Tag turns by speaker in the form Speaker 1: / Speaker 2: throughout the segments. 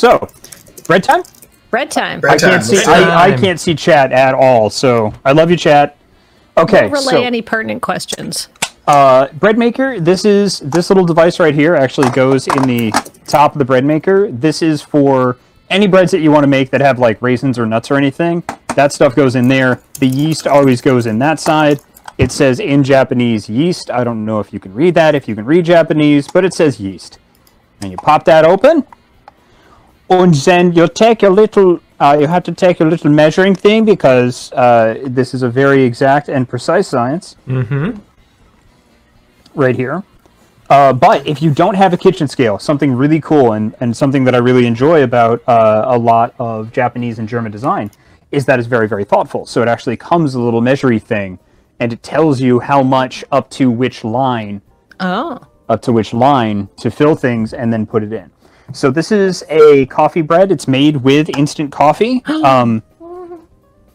Speaker 1: So, bread time?
Speaker 2: Bread time.
Speaker 1: I can't see chat at all, so I love you, chat. Okay,
Speaker 2: we'll relay any pertinent questions.
Speaker 1: Bread maker, this little device right here actually goes in the top of the bread maker. This is for any breads that you want to make that have like raisins or nuts or anything. That stuff goes in there. The yeast always goes in that side. It says in Japanese yeast. I don't know if you can read that, if you can read Japanese, but it says yeast. And you pop that open. And then you'll take your little, you have to take your little measuring thing because this is a very exact and precise science.
Speaker 3: Mm-hmm.
Speaker 1: Right here. But if you don't have a kitchen scale, something really cool and something that I really enjoy about a lot of Japanese and German design is that it's very, very thoughtful. So it actually comes a little measuring thing, and it tells you how much up to which line to fill things and then put it in. So this is a coffee bread. It's made with instant coffee. You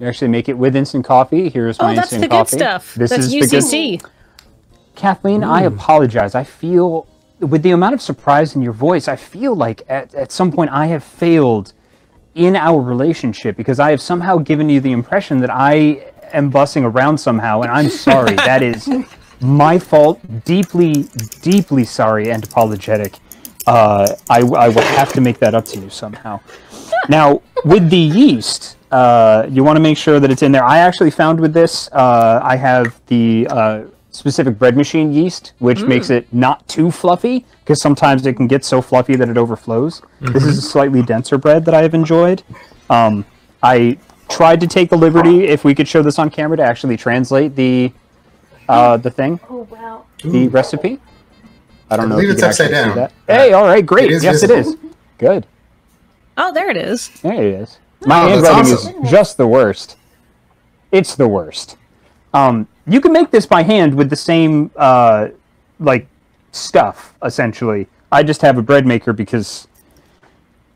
Speaker 1: actually make it with instant coffee. Here's my instant coffee.
Speaker 2: Oh, that's the good stuff. That's UCC.
Speaker 1: Kathleen, I apologize. I feel, with the amount of surprise in your voice, I feel like at some point I have failed in our relationship because I have somehow given you the impression that I am bussing around somehow, and I'm sorry. That is my fault. Deeply, deeply sorry and apologetic. I will have to make that up to you somehow. Now, with the yeast, you want to make sure that it's in there. I actually found with this, I have the specific bread machine yeast, which makes it not too fluffy, because sometimes it can get so fluffy that it overflows. This is a slightly denser bread that I have enjoyed. I tried to take the liberty, if we could show this on camera, to actually translate the thing, the recipe. I don't know if you can actually see that. Hey, all right, great. Yes, it is. Good.
Speaker 2: Oh, there it is.
Speaker 1: There it is. My handwriting is just the worst. It's the worst. You can make this by hand with the same, like, stuff, essentially. I just have a bread maker because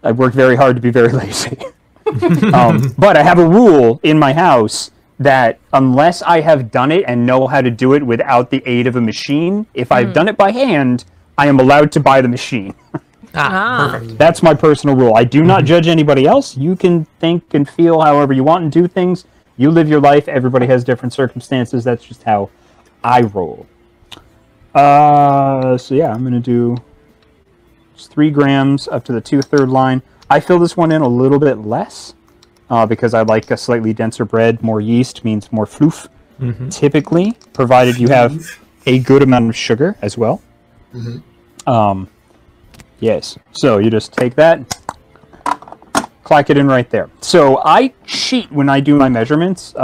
Speaker 1: I worked very hard to be very lazy. But I have a rule in my house that unless I have done it and know how to do it without the aid of a machine, if I've done it by hand, I am allowed to buy the machine.
Speaker 3: Perfect.
Speaker 1: That's my personal rule. I do not judge anybody else. You can think and feel however you want and do things. You live your life. Everybody has different circumstances. That's just how I roll. So yeah, I'm going to do just 3 grams up to the 2/3 line. I fill this one in a little bit less because I like a slightly denser bread. More yeast means more floof, typically, provided you have a good amount of sugar as well. Yes, so you just take that, clack it in right there. So I cheat when I do my measurements.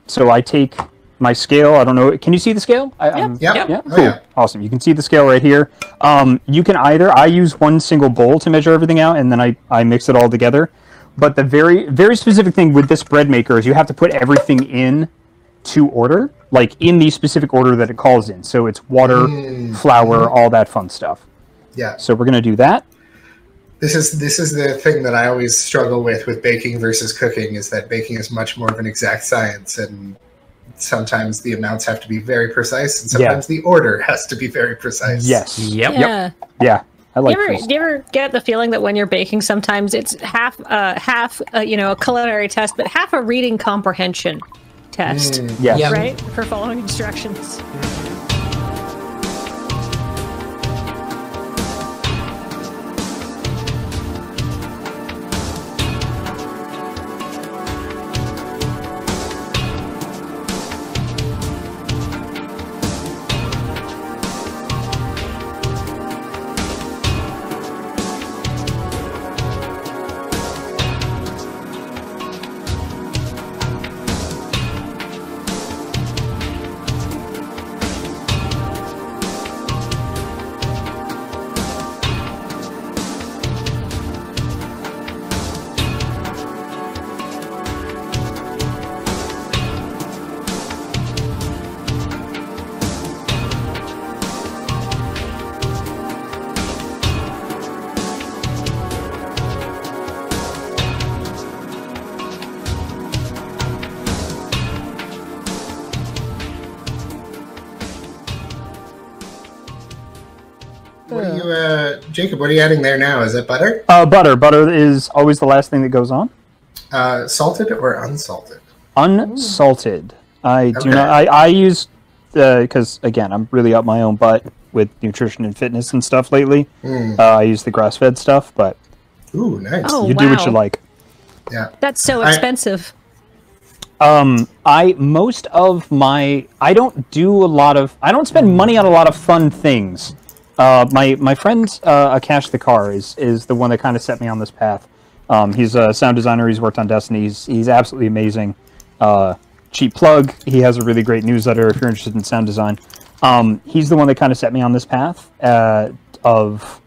Speaker 1: So I take my scale. I don't know. Can you see the scale?
Speaker 2: Yeah.
Speaker 1: Cool. Yeah. Awesome. You can see the scale right here. You can I use one single bowl to measure everything out, and then I mix it all together. But the very, very specific thing with this bread maker is you have to put everything in to order, like in the specific order that it calls in. So it's water, flour, all that fun stuff.
Speaker 4: Yeah.
Speaker 1: So we're going to do that.
Speaker 4: This is the thing that I always struggle with baking versus cooking, is that baking is much more of an exact science, and sometimes the amounts have to be very precise, and sometimes the order has to be very precise.
Speaker 1: Yes.
Speaker 2: Yeah.
Speaker 1: Yeah. I like
Speaker 2: do you ever get the feeling that when you're baking, sometimes it's half a culinary test, but half a reading comprehension test?
Speaker 1: Yes.
Speaker 2: Right? For following instructions.
Speaker 4: Jacob, what are you adding there now? Is it butter?
Speaker 1: Butter. Butter is always the last thing that goes on.
Speaker 4: Salted or unsalted?
Speaker 1: Unsalted. I do
Speaker 4: Okay.
Speaker 1: not. I use because again, I'm really up my own butt with nutrition and fitness and stuff lately. I use the grass-fed stuff, but
Speaker 4: Ooh, nice.
Speaker 2: Oh,
Speaker 1: you do what you like.
Speaker 4: Yeah.
Speaker 2: That's so expensive.
Speaker 1: I don't do a lot of. I don't spend money on a lot of fun things. My friend Akash the Car is the one that kind of set me on this path. He's a sound designer. He's worked on Destiny. He's absolutely amazing. Cheap plug. He has a really great newsletter if you're interested in sound design. He's the one that kind of set me on this path of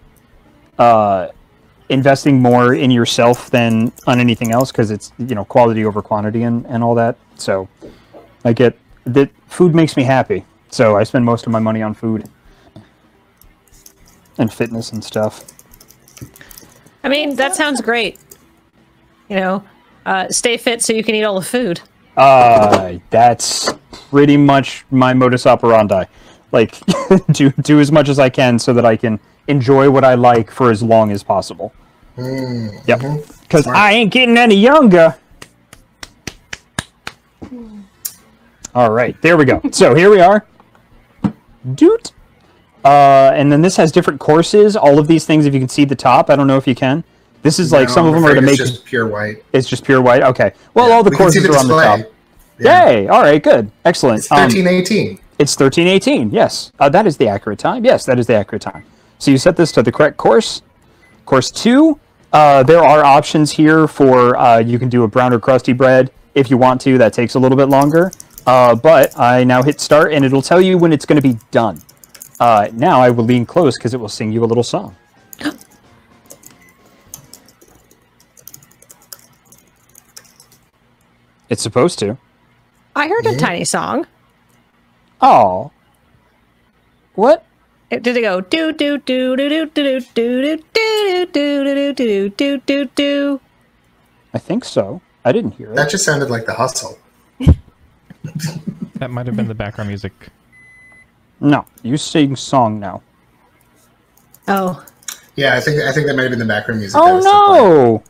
Speaker 1: investing more in yourself than on anything else, because it's, you know, quality over quantity and all that. So I get that food makes me happy. So I spend most of my money on food and fitness and stuff.
Speaker 2: I mean, that sounds great. You know, stay fit so you can eat all the food.
Speaker 1: That's pretty much my modus operandi. Like, do as much as I can so that I can enjoy what I like for as long as possible. Yep. Because I ain't getting any younger. All right, there we go. So here we are. Doot. And then this has different courses. All of these things, if you can see the top, I don't know if you can. This is like, some of them are to make.
Speaker 4: It's just pure white.
Speaker 1: It's just pure white. Okay. Well,
Speaker 4: Yeah,
Speaker 1: all the
Speaker 4: we can see
Speaker 1: courses
Speaker 4: the
Speaker 1: are on the top.
Speaker 4: Yeah.
Speaker 1: Yay! All right, good, excellent.
Speaker 4: It's 1318.
Speaker 1: It's 1318. Yes, that is the accurate time. Yes, that is the accurate time. So you set this to the correct course. Course 2. There are options here for you can do a brown or crusty bread if you want to. That takes a little bit longer. But I now hit start, and it'll tell you when it's going to be done. Now I will lean close because it will sing you a little song. It's supposed to.
Speaker 2: I heard a tiny song.
Speaker 1: Oh. What?
Speaker 2: Did it go do do do do do do do do do do do do do do do?
Speaker 1: I think so. I didn't hear it.
Speaker 4: That just sounded like The Hustle.
Speaker 3: That might have been the background music.
Speaker 1: No, you sing song now.
Speaker 2: Oh.
Speaker 4: Yeah, I think that might have been the background music.
Speaker 1: Oh no!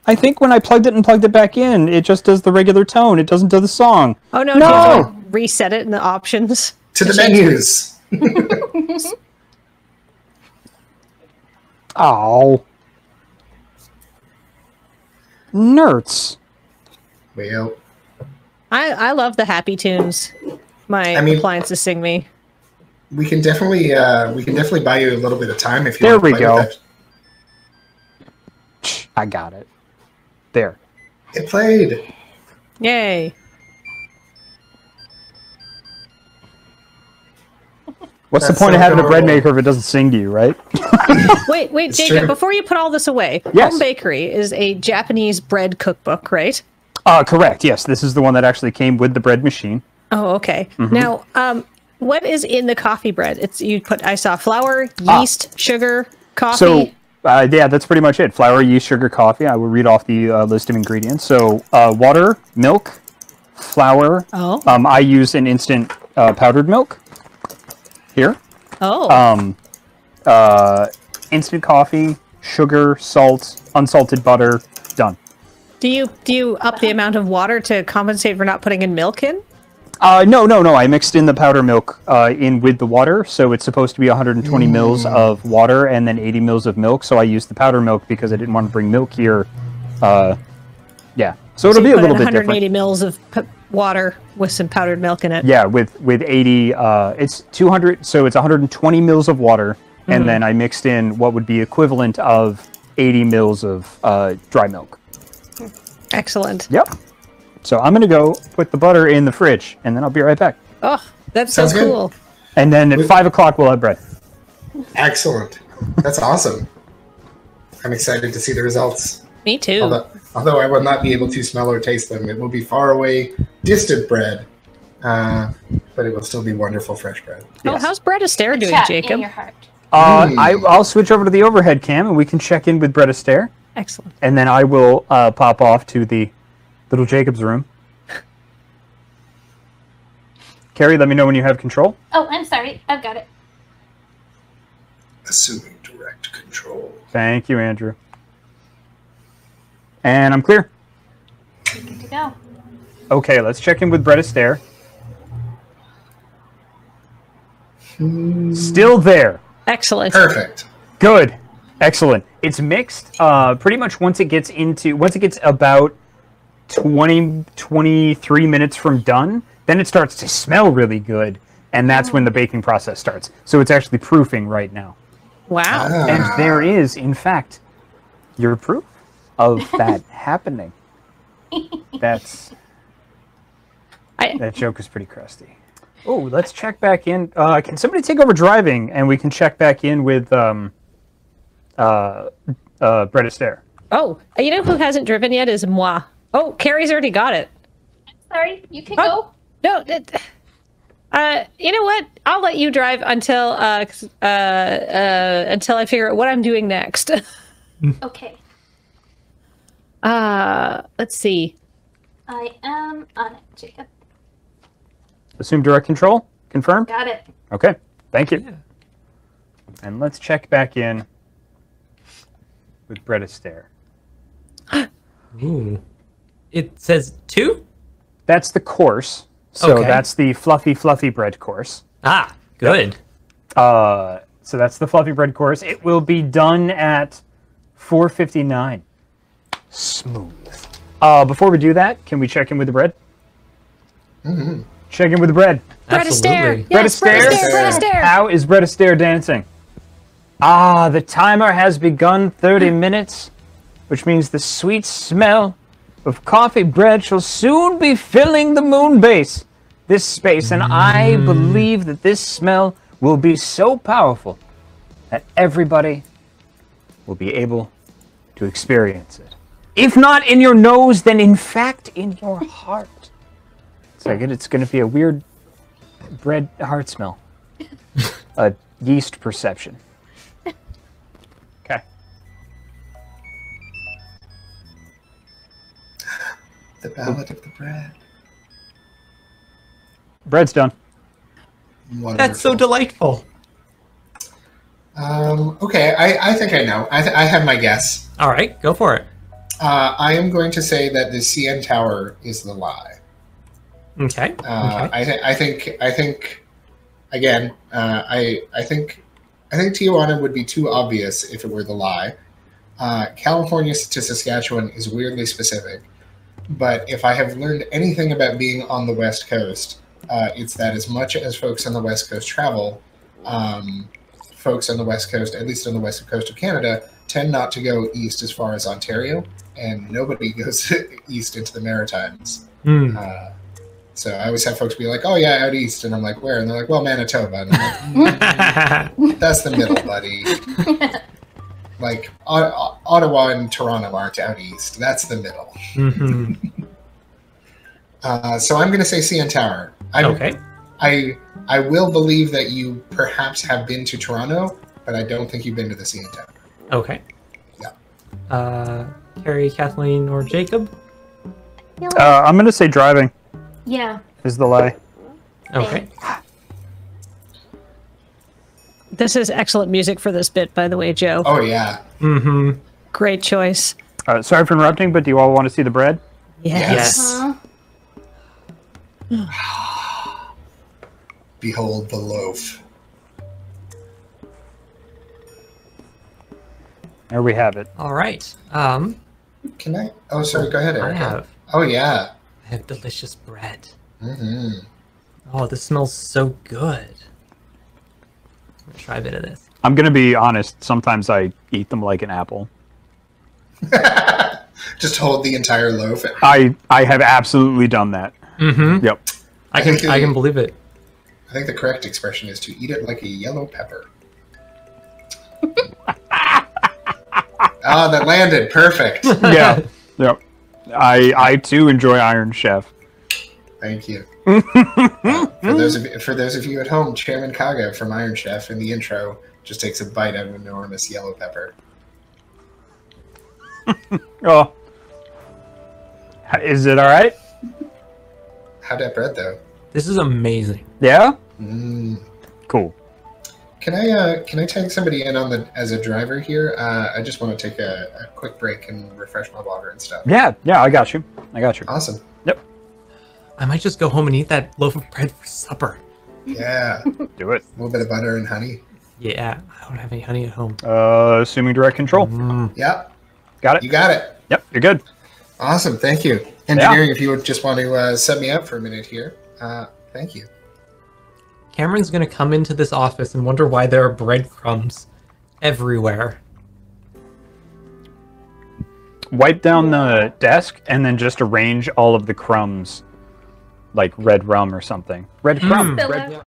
Speaker 1: I think when I plugged it and plugged it back in, it just does the regular tone. It doesn't do the song.
Speaker 2: Oh no!
Speaker 1: No!
Speaker 2: Do you have to reset it in the options?
Speaker 4: To the menus.
Speaker 1: Oh. Nerds.
Speaker 4: Well,
Speaker 2: I love the happy tunes my appliances sing me.
Speaker 4: we can definitely buy you a little bit of time if you
Speaker 1: There
Speaker 4: want to
Speaker 1: we
Speaker 4: play
Speaker 1: go.
Speaker 4: with that.
Speaker 1: I got it. There.
Speaker 4: It played.
Speaker 2: Yay!
Speaker 1: What's the
Speaker 4: That's
Speaker 1: point of
Speaker 4: so
Speaker 1: having a bread
Speaker 4: adorable.
Speaker 1: maker if it doesn't sing to you, right?
Speaker 2: Wait,
Speaker 4: It's
Speaker 2: Jacob!
Speaker 4: true.
Speaker 2: Before you put all this away,
Speaker 1: Yes.
Speaker 2: Home Bakery is a Japanese bread cookbook, right?
Speaker 1: Correct. Yes, this is the one that actually came with the bread machine.
Speaker 2: Oh, okay.
Speaker 1: Mm-hmm.
Speaker 2: Now, what is in the coffee bread? I saw flour, yeast, sugar, coffee.
Speaker 1: So, yeah, that's pretty much it. Flour, yeast, sugar, coffee. I will read off the list of ingredients. So, water, milk, flour.
Speaker 2: Oh.
Speaker 1: I use an instant powdered milk. Here.
Speaker 2: Oh.
Speaker 1: Instant coffee, sugar, salt, unsalted butter. Done.
Speaker 2: Do you up the amount of water to compensate for not putting in milk in?
Speaker 1: No. I mixed in the powder milk in with the water, so it's supposed to be 120 mils of water and then 80 mils of milk. So I used the powder milk because I didn't want to bring milk here. Yeah, so it'll be a little bit
Speaker 2: 180
Speaker 1: different.
Speaker 2: mils of water with some powdered milk in it.
Speaker 1: Yeah, with 80, it's 200. So it's 120 mils of water, and then I mixed in what would be equivalent of 80 mils of dry milk.
Speaker 2: Excellent.
Speaker 1: Yep. So I'm gonna go put the butter in the fridge, and then I'll be right back.
Speaker 2: Oh, that's so
Speaker 4: Sounds good.
Speaker 2: cool.
Speaker 1: And then at 5 o'clock we'll have bread.
Speaker 4: Excellent. That's awesome. I'm excited to see the results.
Speaker 2: Me too.
Speaker 4: Although I will not be able to smell or taste them. It will be far away, distant bread. But it will still be wonderful fresh bread.
Speaker 2: Oh,
Speaker 1: Yes.
Speaker 2: how's Bred Astaire doing,
Speaker 5: Chat
Speaker 2: Jacob?
Speaker 5: in your heart.
Speaker 1: I'll switch over to the overhead cam, and we can check in with Bred Astaire,
Speaker 2: Excellent.
Speaker 1: and then I will pop off to the little Jacob's room. Carrie, let me know when you have control.
Speaker 5: Oh, I'm sorry. I've got it.
Speaker 4: Assuming direct control.
Speaker 1: Thank you, Andrew. And I'm clear.
Speaker 3: Good to go.
Speaker 1: Okay, let's check in with Bred Astaire. Still there.
Speaker 2: Excellent.
Speaker 4: Perfect.
Speaker 1: Good. Excellent. It's mixed. Pretty much once it gets about 23 minutes from done, then it starts to smell really good, and that's when the baking process starts. So it's actually proofing right now.
Speaker 2: Wow.
Speaker 1: And there is, in fact, your proof of that happening. That joke is pretty crusty. Oh, let's check back in. Can somebody take over driving, and we can check back in with Bred Astaire.
Speaker 2: Oh, you know who hasn't driven yet is moi. Oh, Carrie's already got it.
Speaker 3: Sorry, you can go.
Speaker 2: No, you know what? I'll let you drive until I figure out what I'm doing next.
Speaker 3: Okay.
Speaker 2: Let's see.
Speaker 3: I am on it, Jacob.
Speaker 1: Assume direct control. Confirmed?
Speaker 3: Got it.
Speaker 1: Okay. Thank you.
Speaker 5: Yeah.
Speaker 1: And let's check back in with Bred Astaire.
Speaker 5: Ooh. It says 2?
Speaker 1: That's the course. So
Speaker 5: Okay.
Speaker 1: that's the fluffy bread course.
Speaker 5: Ah, good.
Speaker 1: So that's the fluffy bread course. It will be done at 4:59. Smooth. Before we do that, can we check in with the bread?
Speaker 4: Mm-hmm.
Speaker 1: Check in with the bread.
Speaker 2: Bred Astaire.
Speaker 5: Absolutely.
Speaker 2: Yes,
Speaker 1: Bred
Speaker 2: Bred
Speaker 1: Astaire?
Speaker 2: Astaire. Bred Astaire.
Speaker 1: How is Bred Astaire dancing? The timer has begun 30 minutes, which means the sweet smell of coffee bread shall soon be filling the moon base, this space, and I believe that this smell will be so powerful that everybody will be able to experience it. If not in your nose, then in fact in your heart. So it's going to be a weird bread heart smell. A yeast perception. Okay.
Speaker 4: The ballad of the bread.
Speaker 1: Bread's done.
Speaker 4: Wonderful.
Speaker 5: That's so delightful.
Speaker 4: Okay, I think I know. I have my guess.
Speaker 5: All right, go for it.
Speaker 4: I am going to say that the CN Tower is the lie.
Speaker 5: Okay.
Speaker 4: I think again. I think Tijuana would be too obvious if it were the lie. California to Saskatchewan is weirdly specific, but if I have learned anything about being on the West Coast, it's that as much as folks on the West Coast travel, folks on the West Coast, at least on the West Coast of Canada, tend not to go east as far as Ontario, and nobody goes east into the Maritimes. So I always have folks be like, "Oh yeah, out east," and I'm like, "Where?" And they're like, "Well, Manitoba." And I'm like, "That's the middle, buddy." Like Ottawa and Toronto aren't out east. That's the middle. So I'm going to say CN Tower.
Speaker 5: Okay.
Speaker 4: I will believe that you perhaps have been to Toronto, but I don't think you've been to the CN Tower.
Speaker 5: Okay.
Speaker 4: Yeah.
Speaker 5: Carrie, Kathleen, or Jacob?
Speaker 1: I'm going to say driving
Speaker 3: Yeah.
Speaker 1: is the lie.
Speaker 5: Okay.
Speaker 2: This is excellent music for this bit, by the way, Joe.
Speaker 4: Oh yeah.
Speaker 2: Great choice.
Speaker 1: Sorry for interrupting, but do you all want to see the bread?
Speaker 5: Yes.
Speaker 4: Behold the loaf.
Speaker 1: There we have it.
Speaker 5: All right.
Speaker 4: Can I? Oh, sorry. Go ahead,
Speaker 5: I
Speaker 4: Erica. Oh yeah.
Speaker 5: have delicious bread.
Speaker 4: Mm-hmm.
Speaker 5: Oh, this smells so good. I'm gonna try a bit of this.
Speaker 1: I'm going to be honest. Sometimes I eat them like an apple.
Speaker 4: Just hold the entire loaf.
Speaker 1: I have absolutely done that. Yep.
Speaker 5: I can believe it.
Speaker 4: I think the correct expression is to eat it like a yellow pepper. Oh, that landed perfect.
Speaker 1: Yeah. Yep. I too enjoy Iron Chef.
Speaker 4: Thank you. For those of you at home, Chairman Kaga from Iron Chef in the intro just takes a bite out of an enormous yellow pepper.
Speaker 1: Oh. Is it all right?
Speaker 4: How'd that bread though?
Speaker 5: This is amazing.
Speaker 1: Yeah?
Speaker 4: Mm.
Speaker 1: Cool.
Speaker 4: Can I tag somebody in on as a driver here? I just want to take a quick break and refresh my water and stuff.
Speaker 1: Yeah, I got you.
Speaker 4: Awesome.
Speaker 1: Yep.
Speaker 5: I might just go home and eat that loaf of bread for supper.
Speaker 4: Yeah.
Speaker 1: Do it.
Speaker 4: A little bit of butter and honey.
Speaker 5: Yeah, I don't have any honey at home.
Speaker 1: Assuming direct control.
Speaker 4: Yep.
Speaker 1: Got it?
Speaker 4: You got it.
Speaker 1: Yep, you're good.
Speaker 4: Awesome. Thank you. Engineering, if you would just want to set me up for a minute here. Thank you.
Speaker 5: Cameron's gonna come into this office and wonder why there are breadcrumbs everywhere.
Speaker 1: Wipe down the desk and then just arrange all of the crumbs like red rum or something. Red crumb.
Speaker 3: Spill
Speaker 1: Red,
Speaker 3: out.